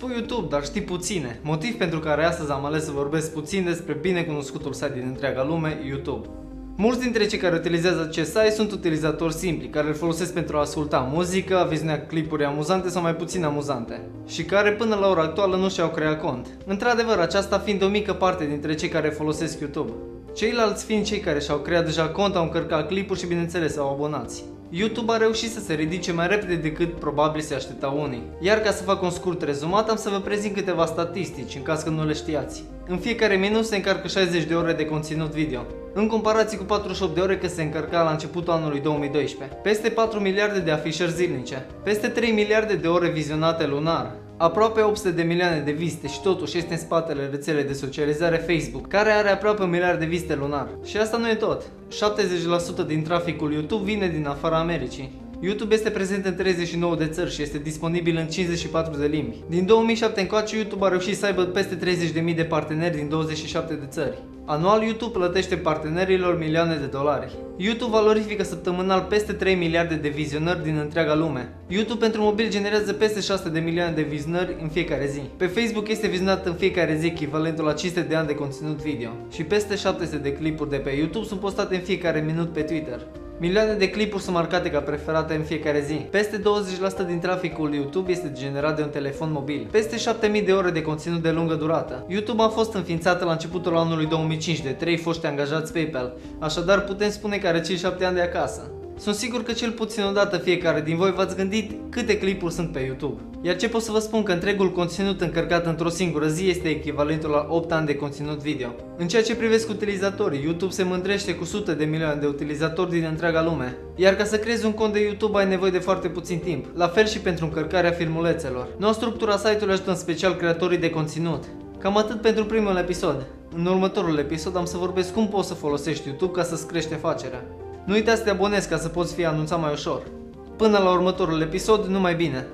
Spui YouTube, dar știi puține. Motiv pentru care astăzi am ales să vorbesc puțin despre binecunoscutul site din întreaga lume, YouTube. Mulți dintre cei care utilizează acest site sunt utilizatori simpli, care îl folosesc pentru a asculta muzică, a viziona clipuri amuzante sau mai puțin amuzante, și care până la ora actuală nu și-au creat cont. Într-adevăr, aceasta fiind o mică parte dintre cei care folosesc YouTube. Ceilalți fiind cei care și-au creat deja cont, au încărcat clipuri și bineînțeles au abonați. YouTube a reușit să se ridice mai repede decât probabil se așteptau unii. Iar ca să fac un scurt rezumat, am să vă prezint câteva statistici, în caz că nu le știați. În fiecare minut se încarcă 60 de ore de conținut video, în comparație cu 48 de ore cât se încărca la începutul anului 2012. Peste 4 miliarde de afișări zilnice, peste 3 miliarde de ore vizionate lunar, aproape 800 de milioane de vizite și totuși este în spatele rețelei de socializare Facebook, care are aproape 1 miliard de vizite lunar. Și asta nu e tot. 70% din traficul YouTube vine din afara Americii. YouTube este prezent în 39 de țări și este disponibil în 54 de limbi. Din 2007 încoace, YouTube a reușit să aibă peste 30.000 de parteneri din 27 de țări. Anual, YouTube plătește partenerilor milioane de dolari. YouTube valorifică săptămânal peste 3 miliarde de vizionări din întreaga lume. YouTube pentru mobil generează peste 600 de milioane de vizionări în fiecare zi. Pe Facebook este vizionat în fiecare zi echivalentul la 500 de ani de conținut video. Și peste 700 de clipuri de pe YouTube sunt postate în fiecare minut pe Twitter. Milioane de clipuri sunt marcate ca preferate în fiecare zi. Peste 20% din traficul YouTube este generat de un telefon mobil. Peste 7000 de ore de conținut de lungă durată. YouTube a fost înființată la începutul anului 2005 de 3 foști angajați PayPal, așadar putem spune că are cei 7 ani de acasă. Sunt sigur că cel puțin o dată fiecare din voi v-ați gândit câte clipuri sunt pe YouTube. Iar ce pot să vă spun că întregul conținut încărcat într-o singură zi este echivalentul la 8 ani de conținut video. În ceea ce privesc utilizatorii, YouTube se mândrește cu sute de milioane de utilizatori din întreaga lume. Iar ca să creezi un cont de YouTube ai nevoie de foarte puțin timp, la fel și pentru încărcarea filmulețelor. Noua structura site-ului ajută în special creatorii de conținut. Cam atât pentru primul episod. În următorul episod am să vorbesc cum poți să folosești YouTube ca să-ți crești afacerea. Nu uita să te abonezi ca să poți fi anunțat mai ușor. Până la următorul episod, numai bine!